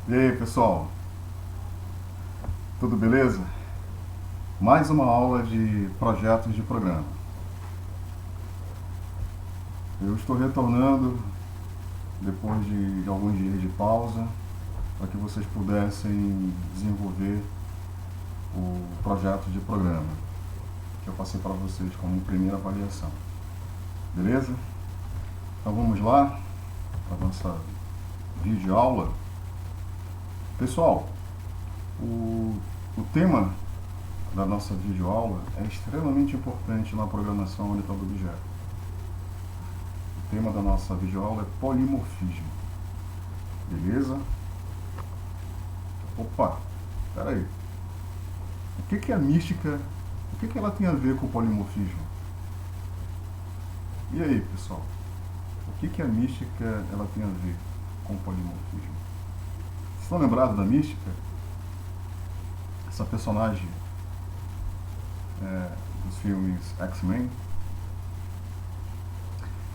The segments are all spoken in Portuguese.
E aí, pessoal? Tudo beleza? Mais uma aula de projetos de programa. Eu estou retornando depois de alguns dias de pausa para que vocês pudessem desenvolver o projeto de programa que eu passei para vocês como primeira avaliação. Beleza? Então vamos lá para a nossa videoaula. Pessoal, o tema da nossa videoaula é extremamente importante na programação orientada a objeto. O tema da nossa videoaula é polimorfismo. Beleza? Opa, peraí. O que é a mística? O que ela tem a ver com o polimorfismo? E aí, pessoal? O que a mística ela tem a ver com o polimorfismo? Vocês estão lembrados da mística? Essa personagem dos filmes X-Men.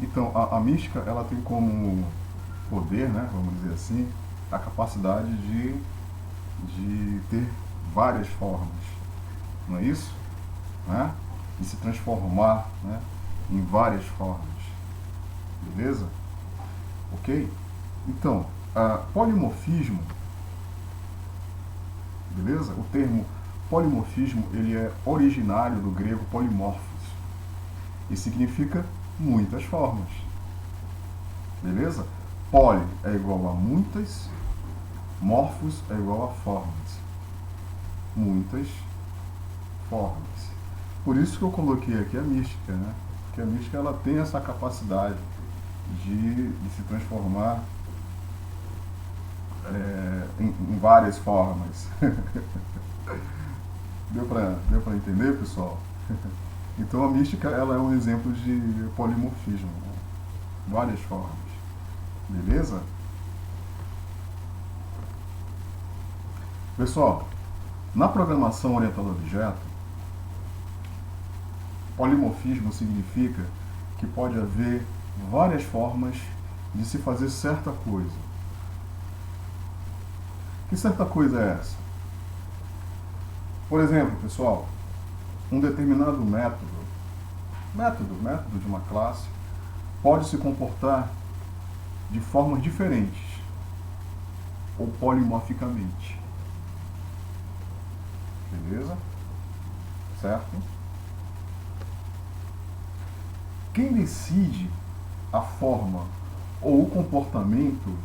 Então, a mística ela tem como poder, né, vamos dizer assim, a capacidade de ter várias formas, não é isso? Né? De se transformar, né, em várias formas. Beleza? Ok? Então, polimorfismo, beleza? O termo polimorfismo ele é originário do grego polimorphos e significa muitas formas. Beleza? Poli é igual a muitas, morfos é igual a formas. Muitas formas. Por isso que eu coloquei aqui a mística, né? Porque a mística ela tem essa capacidade de se transformar em várias formas. Deu para entender, pessoal? Então a mística ela é um exemplo de polimorfismo, né? Várias formas. Beleza? Pessoal, na programação orientada a objeto, polimorfismo significa que pode haver várias formas de se fazer certa coisa. Que certa coisa é essa? Por exemplo, pessoal, um determinado método de uma classe, pode se comportar de formas diferentes ou polimorficamente. Beleza? Certo? Quem decide a forma ou o comportamento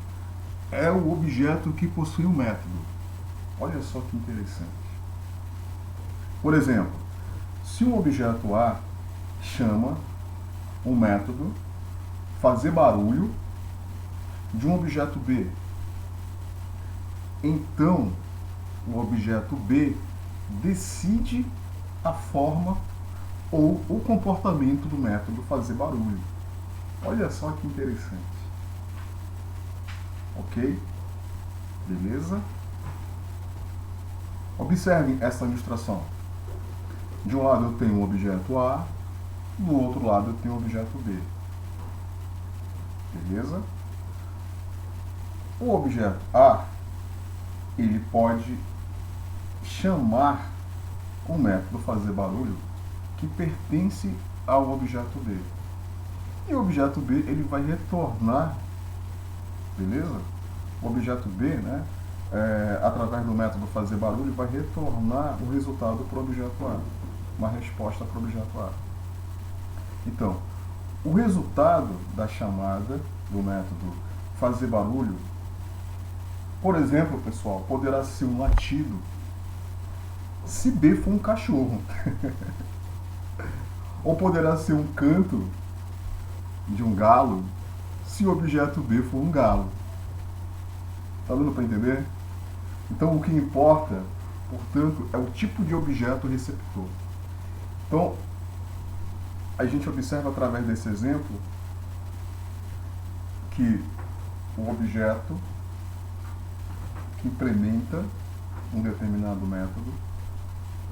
é o objeto que possui o método. Olha só que interessante. Por exemplo, se um objeto A chama o método fazer barulho de um objeto B, então o objeto B decide a forma ou o comportamento do método fazer barulho. Olha só que interessante. Ok? Beleza? Observem essa ilustração. De um lado eu tenho o objeto A, do outro lado eu tenho o objeto B. Beleza? O objeto A, ele pode chamar o método fazer barulho que pertence ao objeto B. E o objeto B, ele vai retornar, beleza? O objeto B, né, através do método fazer barulho, vai retornar o resultado para o objeto A, uma resposta para o objeto A. Então, o resultado da chamada do método fazer barulho, por exemplo, pessoal, poderá ser um latido se B for um cachorro. Ou poderá ser um canto de um galo se o objeto B for um galo. Tá dando para entender? Então o que importa, portanto, é o tipo de objeto receptor. Então, a gente observa através desse exemplo que o objeto que implementa um determinado método,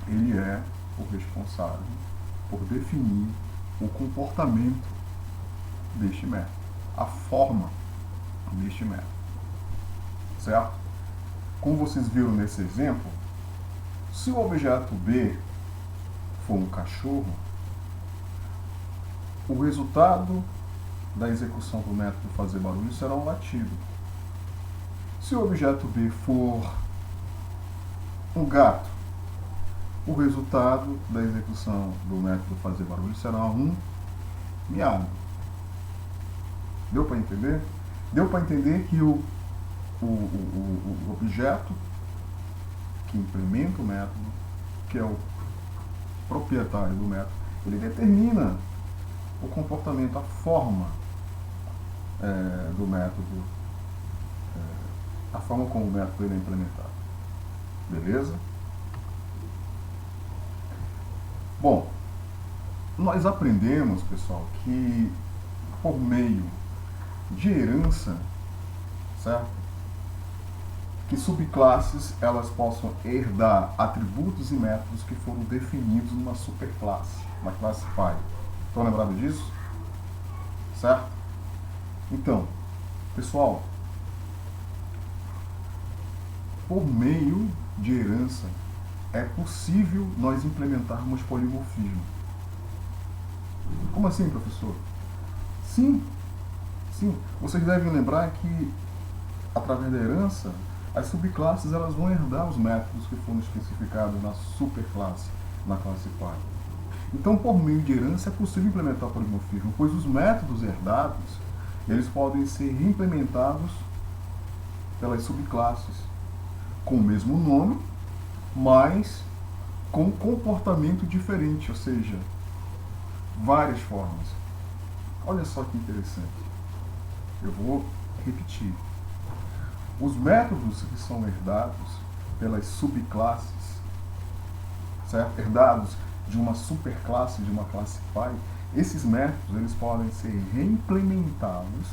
ele é o responsável por definir o comportamento deste método, a forma deste método. Certo? como vocês viram nesse exemplo, se o objeto B for um cachorro, o resultado da execução do método fazer barulho será um latido. Se o objeto B for um gato, o resultado da execução do método fazer barulho será um miado. Deu para entender? Deu para entender que o objeto que implementa o método, que é o proprietário do método, ele determina o comportamento, a forma do método, a forma como o método ele é implementado. Beleza? Bom, nós aprendemos, pessoal, que por meio de herança, certo? Que subclasses elas possam herdar atributos e métodos que foram definidos numa superclasse, na classe pai. Estão lembrados disso? Certo? Então, pessoal, por meio de herança é possível nós implementarmos polimorfismo. Como assim, professor? Sim, vocês devem lembrar que através da herança as subclasses elas vão herdar os métodos que foram especificados na superclasse, na classe pai. Então, por meio de herança é possível implementar o polimorfismo, pois os métodos herdados eles podem ser reimplementados pelas subclasses com o mesmo nome, mas com comportamento diferente, ou seja, várias formas. Olha só que interessante. Eu vou repetir. Os métodos que são herdados pelas subclasses, certo? Herdados de uma superclasse, de uma classe pai, esses métodos eles podem ser reimplementados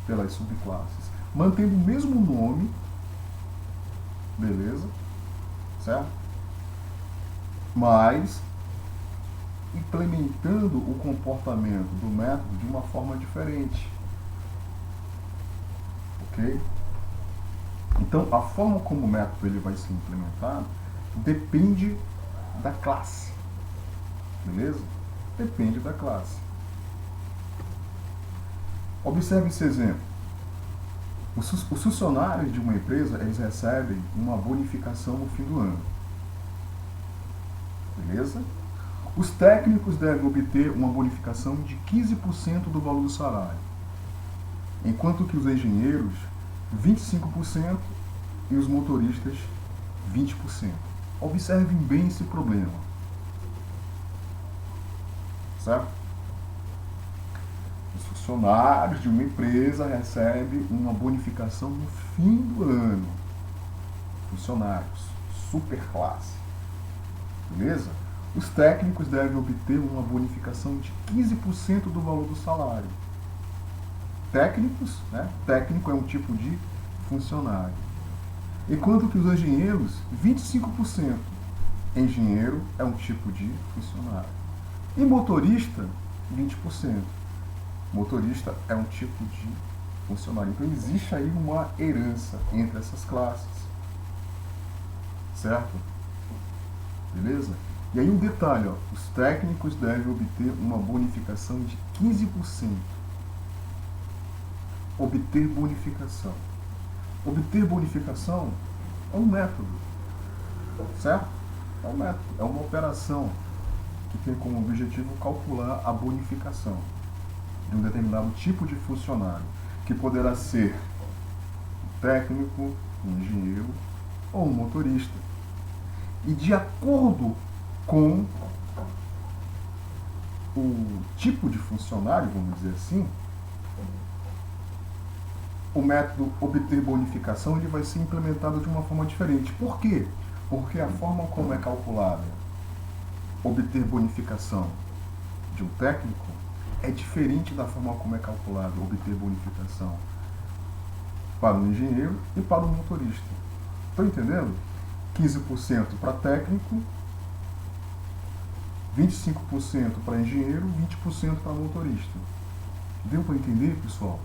pelas subclasses, mantendo o mesmo nome, beleza? Certo? Mas implementando o comportamento do método de uma forma diferente. Ok? Então, a forma como o método ele vai ser implementado depende da classe. Beleza? Depende da classe. Observe esse exemplo. Os funcionários de uma empresa eles recebem uma bonificação no fim do ano. Beleza? Os técnicos devem obter uma bonificação de 15% do valor do salário, enquanto que os engenheiros 25% e os motoristas 20%. Observem bem esse problema. Certo? Os funcionários de uma empresa recebem uma bonificação no fim do ano. Funcionários, superclasse. Beleza? Os técnicos devem obter uma bonificação de 15% do valor do salário. Técnicos, né? Técnico é um tipo de funcionário. Enquanto que os engenheiros, 25%. Engenheiro é um tipo de funcionário. E motorista, 20%. Motorista é um tipo de funcionário. Então existe aí uma herança entre essas classes. Certo? Beleza? E aí um detalhe, ó, os técnicos devem obter uma bonificação de 15%. Obter bonificação. Obter bonificação é um método, certo? É um método, é uma operação que tem como objetivo calcular a bonificação de um determinado tipo de funcionário, que poderá ser um técnico, um engenheiro ou um motorista. E de acordo com o tipo de funcionário, vamos dizer assim, o método obter bonificação ele vai ser implementado de uma forma diferente. Por quê? Porque a forma como é calculada obter bonificação de um técnico é diferente da forma como é calculada obter bonificação para um engenheiro e para um motorista. Estão entendendo? 15% para técnico, 25% para engenheiro, 20% para motorista. Deu para entender, pessoal?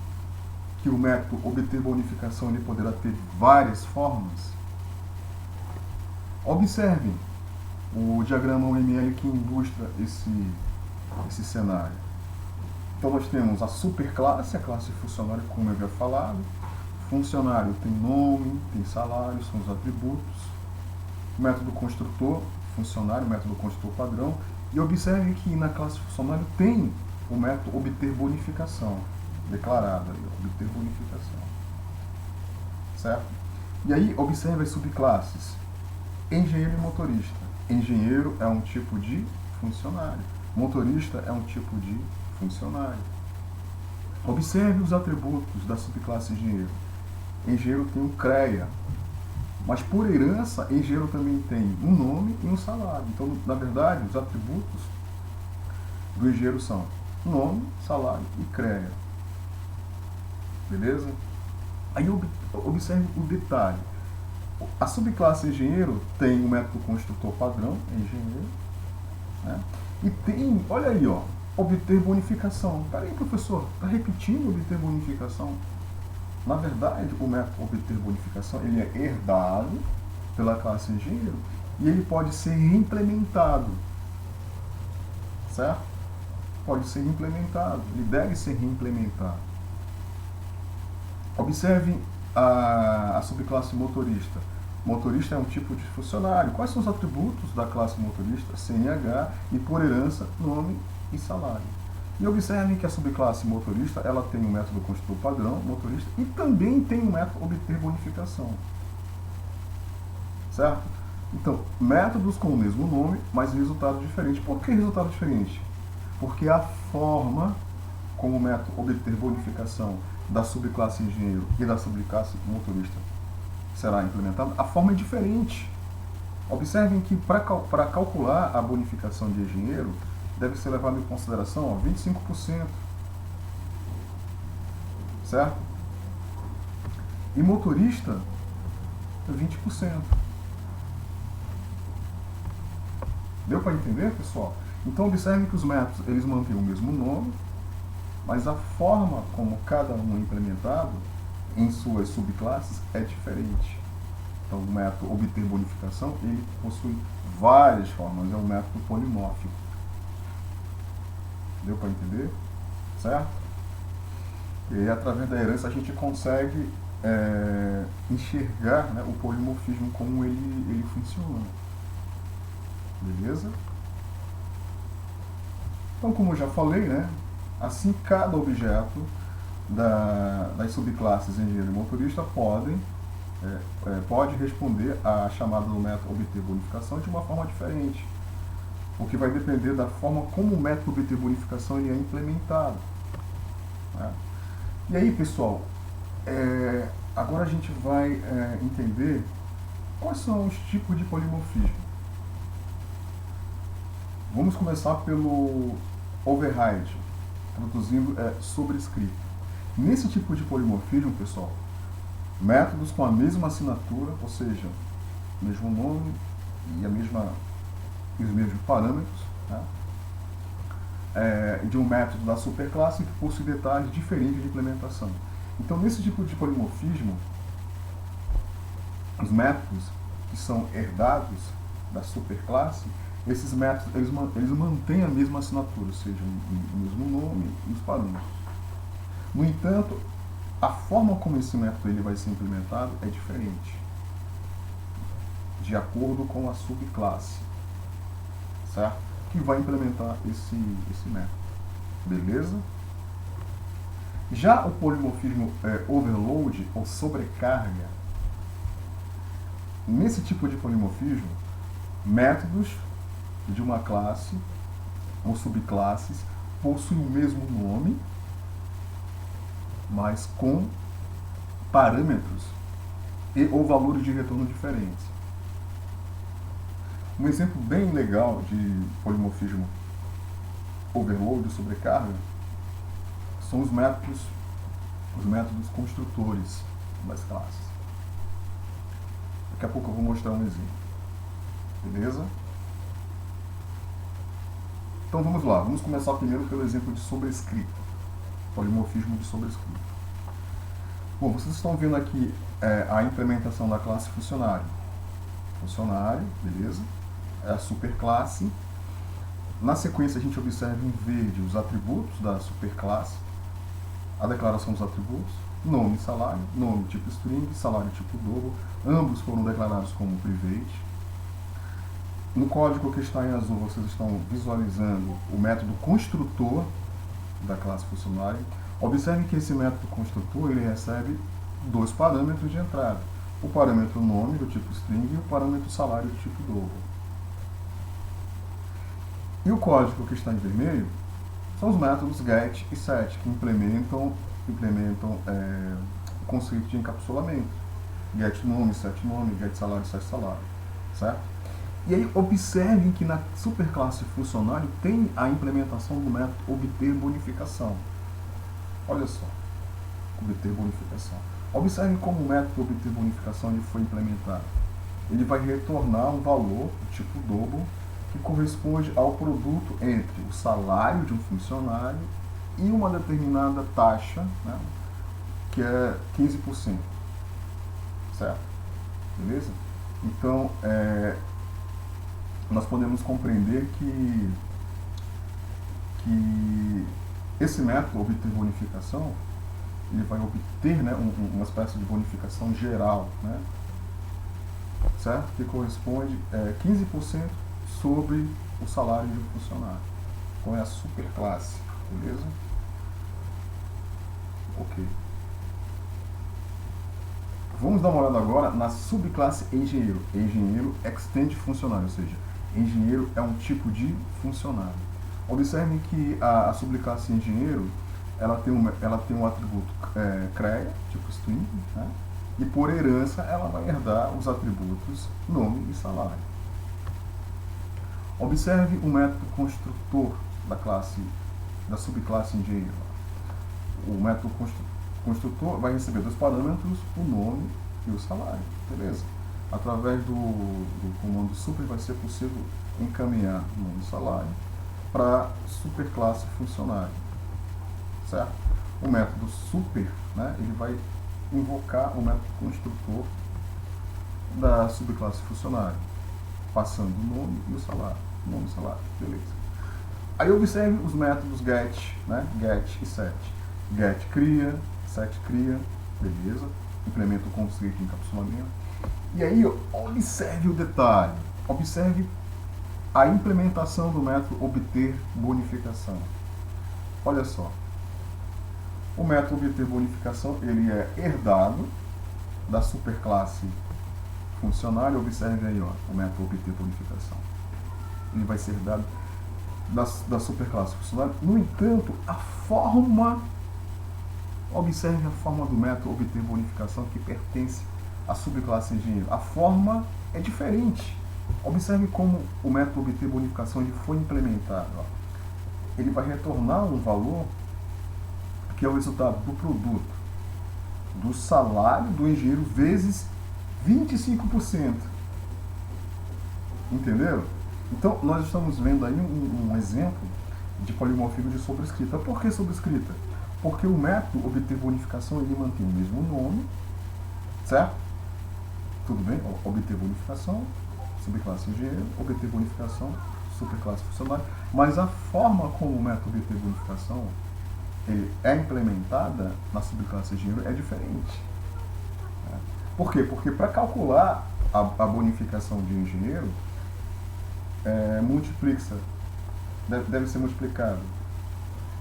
Que o método obter bonificação ele poderá ter várias formas? Observem o diagrama UML que ilustra esse cenário. Então nós temos a superclasse, a classe funcionário, como eu havia falado. Funcionário tem nome, tem salário, são os atributos. Método construtor, funcionário, método construtor padrão. E observe que na classe funcionário tem o método obter bonificação, declarado ali, obter bonificação. Certo? E aí observe as subclasses. Engenheiro e motorista. Engenheiro é um tipo de funcionário. Motorista é um tipo de funcionário. Observe os atributos da subclasse engenheiro. Engenheiro tem um CREA, mas por herança, engenheiro também tem um nome e um salário. Então, na verdade, os atributos do engenheiro são nome, salário e CREA. Beleza? Aí observe o detalhe. A subclasse engenheiro tem o método construtor padrão, engenheiro, né? E tem, olha aí, ó, obter bonificação. Peraí, professor, está repetindo obter bonificação? Na verdade, o método obter bonificação ele é herdado pela classe engenheiro e ele pode ser reimplementado, certo? Pode ser reimplementado, ele deve ser reimplementado. Observe a subclasse motorista. Motorista é um tipo de funcionário. Quais são os atributos da classe motorista? CNH e, por herança, nome e salário. E observem que a subclasse motorista ela tem um método construtor padrão, motorista, e também tem um método obter bonificação. Certo? Então, métodos com o mesmo nome, mas resultado diferente. Por que resultado diferente? Porque a forma como o método obter bonificação da subclasse engenheiro e da subclasse motorista será implementada, a forma é diferente. Observem que para calcular a bonificação de engenheiro, deve ser levado em consideração 25%. Certo? E motorista, 20%. Deu para entender, pessoal? Então observem que os métodos eles mantêm o mesmo nome, mas a forma como cada um é implementado em suas subclasses é diferente. Então o método obter bonificação ele possui várias formas, é um método polimórfico. Deu para entender? Certo? E aí, através da herança a gente consegue enxergar, né, o polimorfismo como ele funciona. Beleza? Então, como eu já falei, né, assim cada objeto das subclasses engenheiro e motorista pode responder à chamada do método obter bonificação de uma forma diferente, o que vai depender da forma como o método obter bonificação ele é implementado. Né? E aí, pessoal, agora a gente vai entender quais são os tipos de polimorfismo. Vamos começar pelo override, traduzindo sobrescrito. Nesse tipo de polimorfismo, pessoal, métodos com a mesma assinatura, ou seja, mesmo nome e os mesmos parâmetros, né? De um método da superclasse que possui detalhes diferentes de implementação. Então, nesse tipo de polimorfismo, os métodos que são herdados da superclasse, esses métodos eles mantêm a mesma assinatura, ou seja, o mesmo nome e os parâmetros. No entanto, a forma como esse método ele vai ser implementado é diferente, de acordo com a subclasse, certo? Que vai implementar esse método. Beleza? Já o polimorfismo overload ou sobrecarga, nesse tipo de polimorfismo, métodos de uma classe ou subclasses possuem o mesmo nome, mas com parâmetros ou valores de retorno diferentes. Um exemplo bem legal de polimorfismo overload, sobrecarga, são os métodos construtores das classes. Daqui a pouco eu vou mostrar um exemplo. Beleza? Então vamos lá, vamos começar primeiro pelo exemplo de sobrescrito, polimorfismo de sobrescrito. Bom, vocês estão vendo aqui a implementação da classe funcionário. funcionário, beleza? É a superclasse. Na sequência, a gente observa em verde os atributos da superclasse, a declaração dos atributos, nome e salário, nome tipo string, salário tipo double, ambos foram declarados como private. No código que está em azul, vocês estão visualizando o método construtor da classe funcionário. Observem que esse método construtor ele recebe dois parâmetros de entrada, o parâmetro nome do tipo string e o parâmetro salário do tipo double. E o código que está em vermelho são os métodos get e set, que implementam o conceito de encapsulamento. Get nome, set nome, get salário, set salário. Certo? E aí observem que na superclasse funcionário tem a implementação do método obter bonificação. Olha só, obter bonificação. Observem como o método obter bonificação ele foi implementado. Ele vai retornar um valor do tipo double que corresponde ao produto entre o salário de um funcionário e uma determinada taxa, né, que é 15%. Certo? Beleza? Então, nós podemos compreender que esse método obter bonificação ele vai obter, né, uma espécie de bonificação geral, né, certo? Que corresponde 15% sobre o salário de um funcionário. Então é a superclasse, beleza? Ok. Vamos dar uma olhada agora na subclasse engenheiro. Engenheiro extende funcionário, ou seja, engenheiro é um tipo de funcionário. Observem que a subclasse engenheiro ela tem um atributo CREA, tipo string, né? E por herança ela vai herdar os atributos nome e salário. Observe o método construtor da subclasse engenheiro. O método construtor vai receber dois parâmetros, o nome e o salário, beleza? Através do comando super vai ser possível encaminhar o nome e salário para superclasse funcionário, certo? O método super, né, ele vai invocar o método construtor da subclasse funcionário, passando o nome e o salário, nome e salário, beleza? Aí observe os métodos get, né, get e set. Get cria, set cria, beleza? Implementa o conceito de encapsulamento. E aí, observe o detalhe, observe a implementação do método obter bonificação. Olha só, o método obter bonificação ele é herdado da superclasse funcionário. Observe aí, ó, o método obter bonificação. Ele vai ser herdado da superclasse funcionário. No entanto, a forma, observe a forma do método obter bonificação que pertence à subclasse engenheiro. A forma é diferente. Observe como o método obter bonificação ele foi implementado. Ó. Ele vai retornar um valor que é o resultado do produto do salário do engenheiro vezes 25%. Entenderam? Então, nós estamos vendo aí um exemplo de polimorfismo de sobrescrita. Por que sobrescrita? Porque o método obter bonificação ele mantém o mesmo nome, certo? Tudo bem? Obter bonificação, subclasse engenheiro, obter bonificação, superclasse funcionário, mas a forma como o método obter bonificação ele é implementada na subclasse engenheiro é diferente. Né? Por quê? Porque para calcular a bonificação de engenheiro, deve ser multiplicado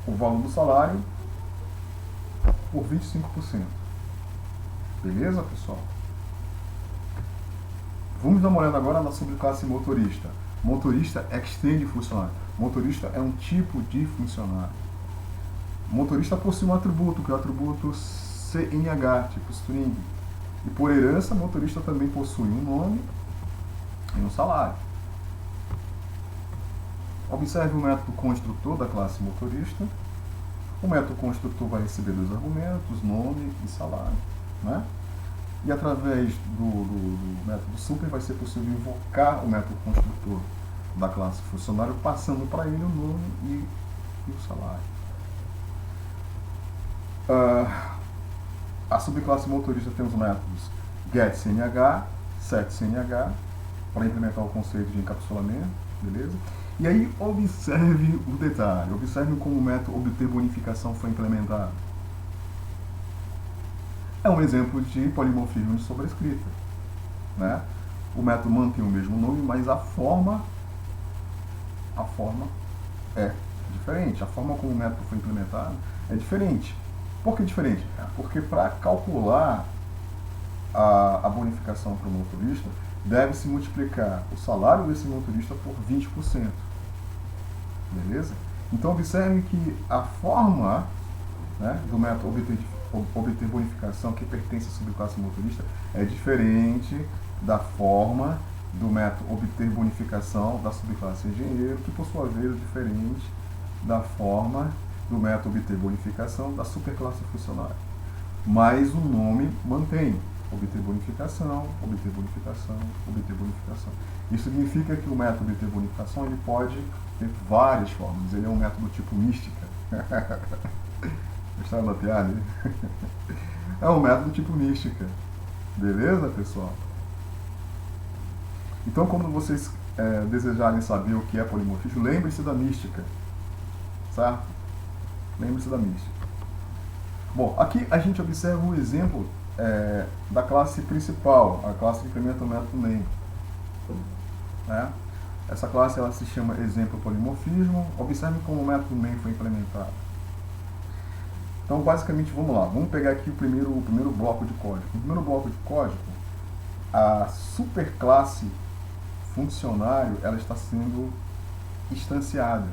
o valor do salário por 25%. Beleza, pessoal? Vamos dar uma olhada agora na subclasse motorista. Motorista extende funcionário. Motorista é um tipo de funcionário. Motorista possui um atributo, que é o atributo CNH, tipo string. E por herança, motorista também possui um nome e um salário. Observe o método construtor da classe motorista. O método construtor vai receber dois argumentos, nome e salário. Né? E através do método super vai ser possível invocar o método construtor da classe funcionário, passando para ele o nome e o salário. A subclasse motorista tem os métodos getCNH, setCNH para implementar o conceito de encapsulamento, beleza? E aí observe o detalhe, observe como o método obter bonificação foi implementado. É um exemplo de polimorfismo de sobrescrita, né? O método mantém o mesmo nome, mas a forma é diferente. A forma como o método foi implementado é diferente. Por que diferente? Porque para calcular a bonificação para o motorista, deve-se multiplicar o salário desse motorista por 20%. Beleza? Então observe que a forma, né, do método obter bonificação que pertence à subclasse motorista é diferente da forma do método obter bonificação da subclasse engenheiro, que por sua vez é diferente da forma do método obter bonificação da superclasse funcionário. Mas o nome mantém: obter bonificação, obter bonificação, obter bonificação. Isso significa que o método obter bonificação ele pode ter várias formas. Ele é um método tipo mística. Gostaram da piada? É um método tipo mística. Beleza, pessoal? Então, quando vocês desejarem saber o que é polimorfismo, lembre-se da mística. Certo? Lembre-se da mística. Bom, aqui a gente observa um exemplo da classe principal, a classe que implementa o método NEM. Né? Essa classe ela se chama exemplo polimorfismo. Observe como o método NEM foi implementado. Então, basicamente, vamos lá. Vamos pegar aqui o primeiro bloco de código. No primeiro bloco de código, a superclasse funcionário ela está sendo instanciada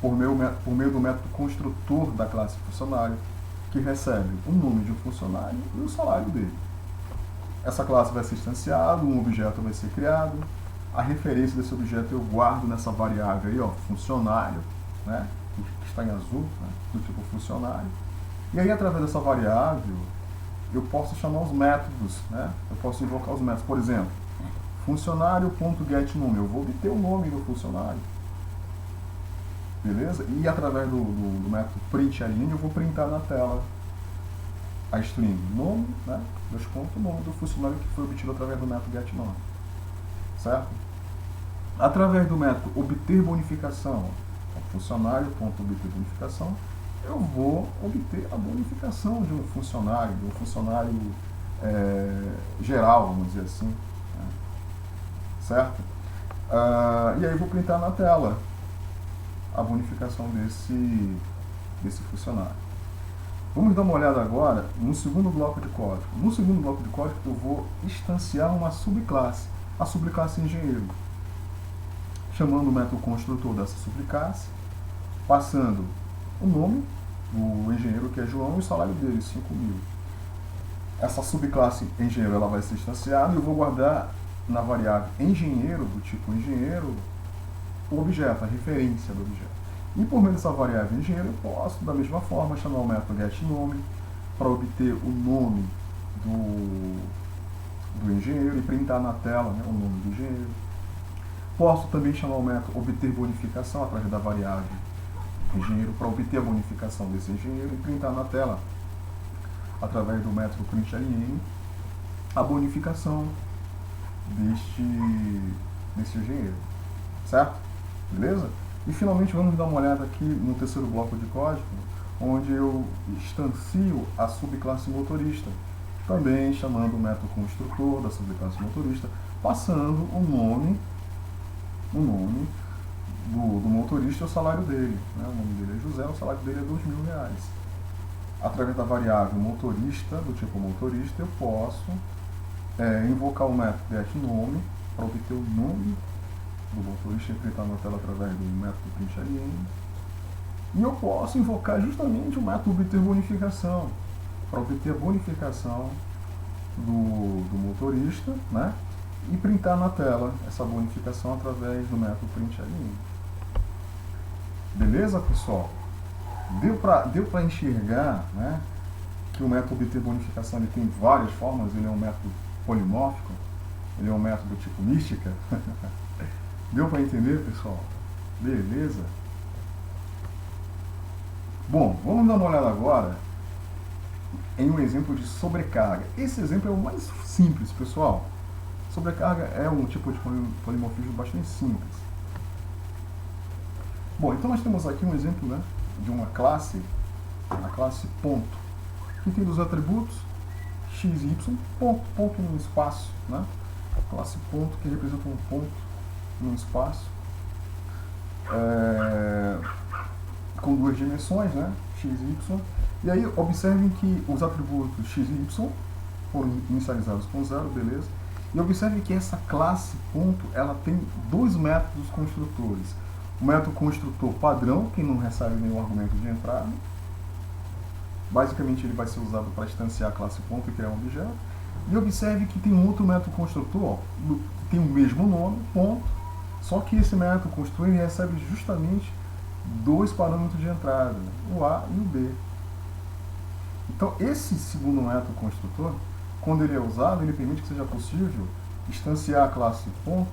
por meio do método construtor da classe funcionário, que recebe o nome de um funcionário e o salário dele. Essa classe vai ser instanciada, um objeto vai ser criado, a referência desse objeto eu guardo nessa variável aí, ó, funcionário, né, que está em azul, né, do tipo funcionário. E aí, através dessa variável, eu posso chamar os métodos, né, eu posso invocar os métodos. Por exemplo, funcionário.getNome, eu vou obter o nome do funcionário. Beleza? E através do método printLN eu vou printar na tela a string nome, né, o nome do funcionário que foi obtido através do método getNome. Certo? Através do método obter bonificação, funcionário.obter bonificação, eu vou obter a bonificação de um funcionário geral, vamos dizer assim. Né? Certo? E aí eu vou printar na tela a bonificação desse funcionário. Vamos dar uma olhada agora no segundo bloco de código. No segundo bloco de código eu vou instanciar uma subclasse, a subclasse engenheiro, chamando o método construtor dessa subclasse, passando o nome do engenheiro, que é João, e o salário dele, 5.000. Essa subclasse engenheiro ela vai ser instanciada e eu vou guardar na variável engenheiro, do tipo engenheiro, o objeto, a referência do objeto. E por meio dessa variável engenheiro, eu posso, da mesma forma, chamar o método getNome para obter o nome do engenheiro e printar na tela, né, o nome do engenheiro. Posso também chamar o método obter bonificação através da variável engenheiro para obter a bonificação desse engenheiro e printar na tela, através do método printLN, a bonificação deste engenheiro. Certo? Beleza? E finalmente vamos dar uma olhada aqui no terceiro bloco de código, onde eu instancio a subclasse motorista, também chamando o método construtor da subclasse motorista, passando o nome do motorista e o salário dele. Né? O nome dele é José, o salário dele é R$2.000. Através da variável motorista, do tipo motorista, eu posso invocar o método getNome para obter o nome do motorista e printar na tela através do método printLN. E eu posso invocar justamente o método obter bonificação para obter a bonificação do motorista, né? E printar na tela essa bonificação através do método printLN. Beleza, pessoal? Deu para enxergar, né, que o método obter bonificação ele tem várias formas, ele é um método polimórfico, ele é um método tipo mística. Deu para entender, pessoal? Beleza? Bom, vamos dar uma olhada agora em um exemplo de sobrecarga. Esse exemplo é o mais simples, pessoal. Sobrecarga é um tipo de polimorfismo bastante simples. Bom, então nós temos aqui um exemplo, né, de uma classe, a classe ponto, que tem dos atributos x e y, ponto no espaço, né? Classe ponto que representa um ponto no espaço, com duas dimensões, né, x e y. E aí observem que os atributos x e y foram inicializados com zero, beleza? E observem que essa classe ponto, ela tem dois métodos construtores. O método construtor padrão, que não recebe nenhum argumento de entrada. Basicamente ele vai ser usado para instanciar a classe ponto e criar um objeto. E observe que tem um outro método construtor, ó, que tem o mesmo nome, ponto, só que esse método construtor ele recebe justamente dois parâmetros de entrada, o A e o B. Então esse segundo método construtor, quando ele é usado, ele permite que seja possível instanciar a classe ponto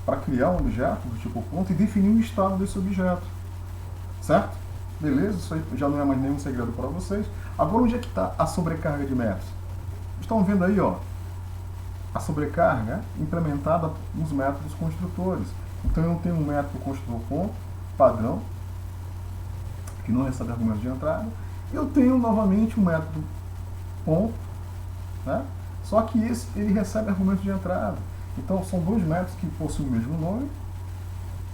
para criar um objeto do tipo ponto e definir o estado desse objeto. Certo? Beleza? Isso aí já não é mais nenhum segredo para vocês. Agora, onde é que está a sobrecarga de métodos? Estão vendo aí, ó, a sobrecarga implementada nos métodos construtores. Então eu tenho um método construtor ponto, padrão, que não recebe argumentos de entrada. Eu tenho novamente um método ponto, né? Só que esse ele recebe argumentos de entrada. Então são dois métodos que possuem o mesmo nome.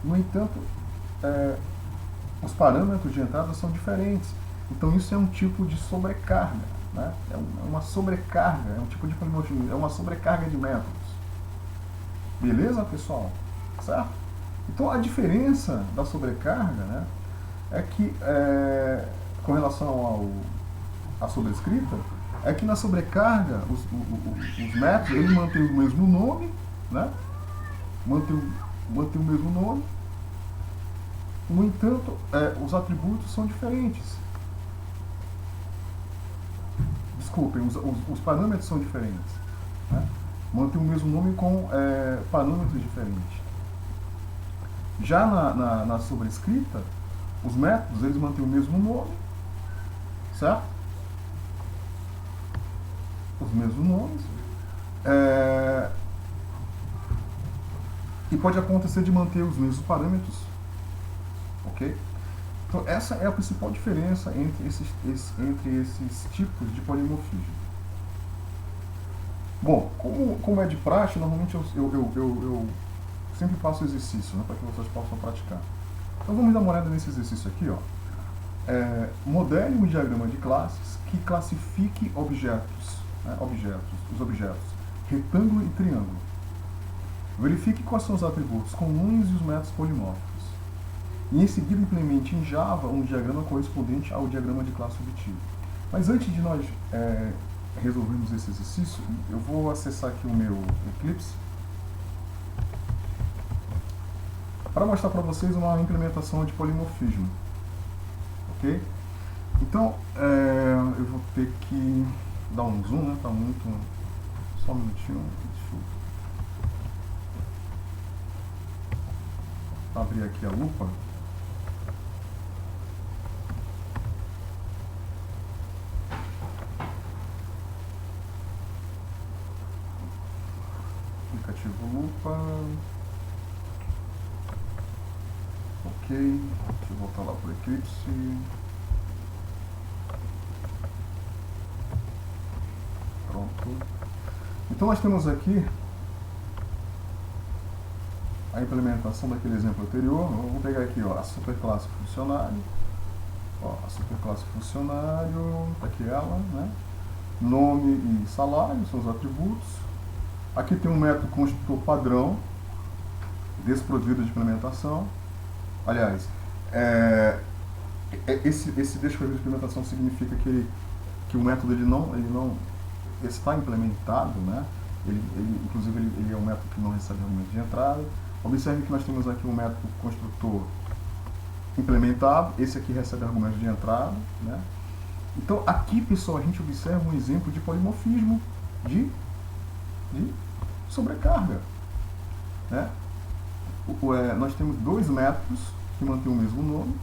No entanto, os parâmetros de entrada são diferentes. Então isso é um tipo de sobrecarga, né? É uma sobrecarga, é um tipo de polimorfismo, é uma sobrecarga de métodos. Beleza, pessoal? Certo? Então a diferença da sobrecarga, né, é que com relação à sobrescrita, é que na sobrecarga os métodos eles mantêm o mesmo nome, né? Mantém o mesmo nome. No entanto, os atributos são diferentes. Desculpem, os parâmetros são diferentes, né? Mantém o mesmo nome com parâmetros diferentes. Já na sobrescrita, os métodos eles mantêm o mesmo nome, certo? Os mesmos nomes. E pode acontecer de manter os mesmos parâmetros. Ok? Então essa é a principal diferença entre esses tipos de polimorfismo. Bom, como é de praxe, normalmente eu sempre faço exercício, né, para que vocês possam praticar. Então vamos dar uma olhada nesse exercício aqui, ó. Modele um diagrama de classes que classifique objetos, né, os objetos retângulo e triângulo. Verifique quais são os atributos comuns e os métodos polimórficos. E em seguida implemente em Java um diagrama correspondente ao diagrama de classe obtido. Mas antes de nós resolvermos esse exercício, eu vou acessar aqui o meu Eclipse para mostrar para vocês uma implementação de polimorfismo. Ok? Então, eu vou ter que dar um zoom, né? Tá muito... Só um minutinho. Deixa eu abrir aqui a lupa. Aplicativo lupa. Ok. Deixa eu voltar lá para o Eclipse. Pronto. Então nós temos aqui a implementação daquele exemplo anterior. Vamos pegar aqui, ó, a superclasse funcionário. Ó, a superclasse funcionário, tá aqui ela, né? Nome e salário são os atributos. Aqui tem um método construtor padrão, desprovido de implementação. Aliás, esse desprovido de implementação significa que o método ele não está implementado, né? Inclusive ele é um método que não recebe argumento de entrada. Observe que nós temos aqui um método construtor implementado, esse aqui recebe argumento de entrada, né? Então aqui, pessoal, a gente observa um exemplo de polimorfismo de sobrecarga, né? Nós temos dois métodos que mantêm o mesmo nome,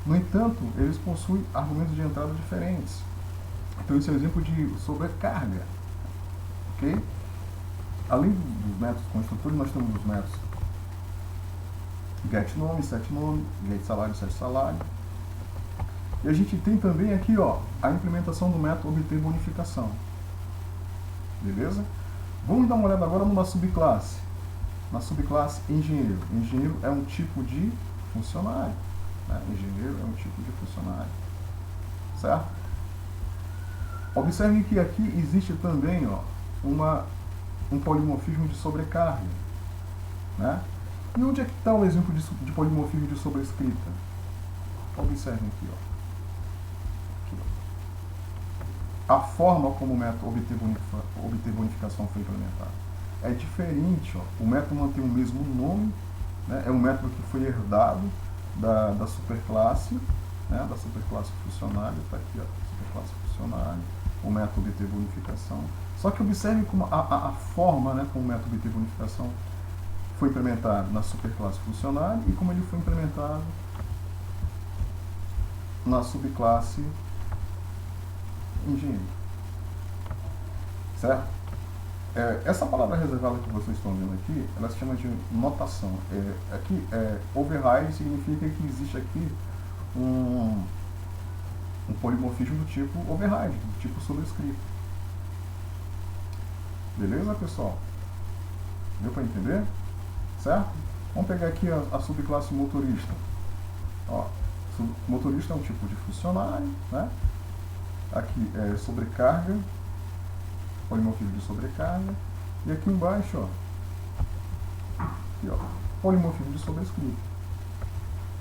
no entanto, eles possuem argumentos de entrada diferentes. Então esse é um exemplo de sobrecarga, ok? além dos métodos construtores, nós temos os métodos getNome, setNome, getSalário, setSalário. E a gente tem também aqui, ó, a implementação do método obter bonificação. Beleza? Vamos dar uma olhada agora numa subclasse. Na subclasse engenheiro. Engenheiro é um tipo de funcionário. Né? Engenheiro é um tipo de funcionário. Certo? Observe que aqui existe também, ó, um polimorfismo de sobrecarga. Né? E onde é que está o exemplo de polimorfismo de sobrescrita? Observem aqui, ó. A forma como o método obter bonificação foi implementado é diferente. Ó. O método mantém o mesmo nome, né? É um método que foi herdado da superclasse, né? Da superclasse funcionário, está aqui, ó, superclasse funcionário, o método obter bonificação. Só que observe como a forma, né, como o método obter bonificação foi implementado na superclasse funcionário e como ele foi implementado na subclasse engenheiro. Certo? Essa palavra reservada que vocês estão vendo aqui, ela se chama de notação. Aqui, override significa que existe aqui um polimorfismo do tipo override, do tipo sobrescrito. Beleza, pessoal? Deu para entender? Certo? Vamos pegar aqui a subclasse motorista. Ó, motorista é um tipo de funcionário, né? Aqui é sobrecarga, polimorfismo de sobrecarga, e aqui embaixo, ó, aqui, ó, polimorfismo de sobrescrito.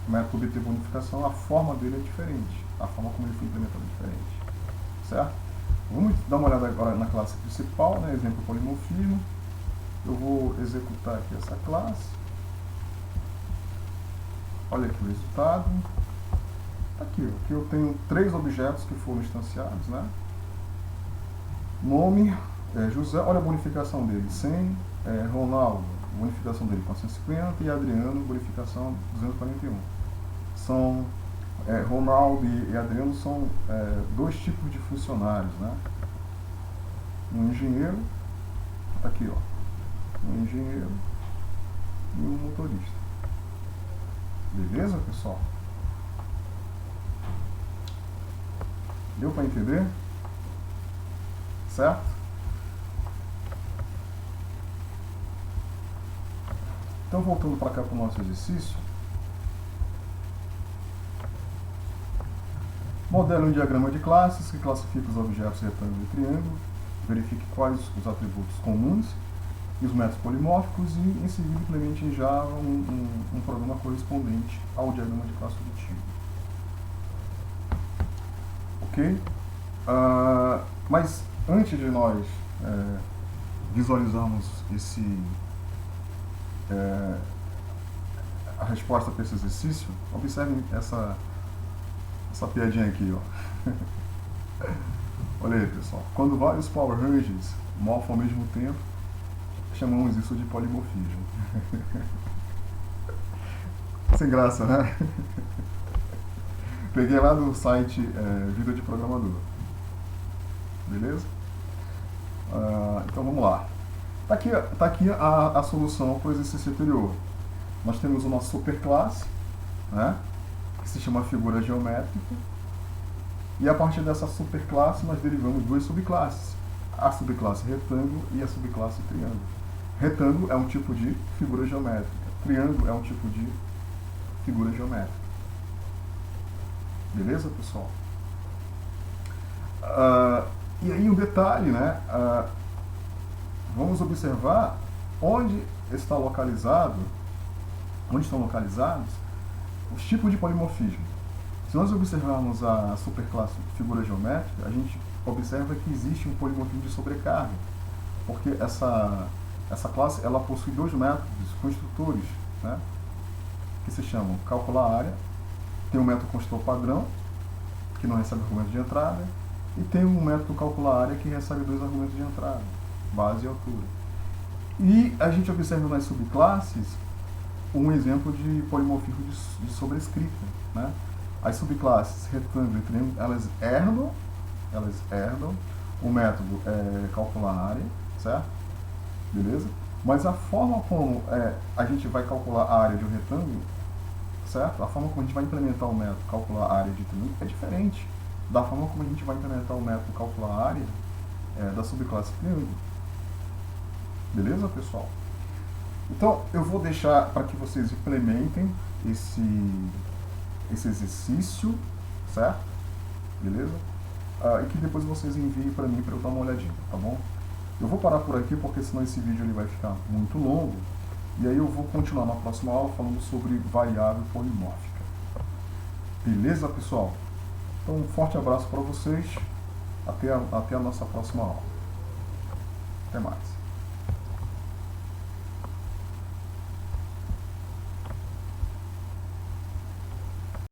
O método obter bonificação, a forma dele é diferente, a forma como ele foi implementado é diferente, certo? Vamos dar uma olhada agora na classe principal, né? Exemplo polimorfismo. Eu vou executar aqui essa classe. Olha aqui o resultado. Aqui eu tenho 3 objetos que foram instanciados, né? Nome, José, olha a bonificação dele, 100, Ronaldo, bonificação dele 450 e Adriano, bonificação 241. São, Ronaldo e Adriano são 2 tipos de funcionários, né? Um engenheiro, tá aqui, ó, um engenheiro e um motorista. Beleza, pessoal? Deu para entender? Certo? Então, voltando para cá para o nosso exercício. Modele um diagrama de classes que classifica os objetos retângulo e triângulo. Verifique quais os atributos comuns e os métodos polimórficos e, em seguida, implemente em Java um programa correspondente ao diagrama de classe objetivo. Ok? Mas antes de nós visualizarmos a resposta para esse exercício, observem essa piadinha aqui, ó. Olha aí, pessoal. Quando vários power ranges morfam ao mesmo tempo, chamamos isso de polimorfismo. Sem graça, né? Peguei lá do site Vida de Programador. Beleza? Então vamos lá. Tá aqui a solução para o exercício anterior. Nós temos uma superclasse, né, que se chama figura geométrica. E a partir dessa superclasse nós derivamos 2 subclasses. A subclasse retângulo e a subclasse triângulo. Retângulo é um tipo de figura geométrica. Triângulo é um tipo de figura geométrica. Beleza, pessoal? E aí um detalhe, né? Vamos observar onde estão localizados os tipos de polimorfismo. Se nós observarmos a superclasse figura geométrica, a gente observa que existe um polimorfismo de sobrecarga, porque essa classe ela possui 2 métodos construtores, né, que se chamam calcular área. Tem um método construtor padrão, que não recebe argumento de entrada, e tem um método calcular área que recebe 2 argumentos de entrada, base e altura. E a gente observa nas subclasses um exemplo de polimorfismo de sobrescrita, né? As subclasses retângulo e triângulo, elas herdam o método calcular área, certo? beleza? Mas a forma como a gente vai calcular a área de um retângulo, certo? A forma como a gente vai implementar o método calcular a área de triângulo é diferente da forma como a gente vai implementar o método calcular a área da subclasse triângulo. Beleza, pessoal? Então, eu vou deixar para que vocês implementem esse exercício, certo? Beleza? E que depois vocês enviem para mim para eu dar uma olhadinha, tá bom? Eu vou parar por aqui porque senão esse vídeo ele vai ficar muito longo. E aí eu vou continuar na próxima aula falando sobre variável polimórfica. Beleza, pessoal? Então, um forte abraço para vocês. Até a nossa próxima aula. Até mais.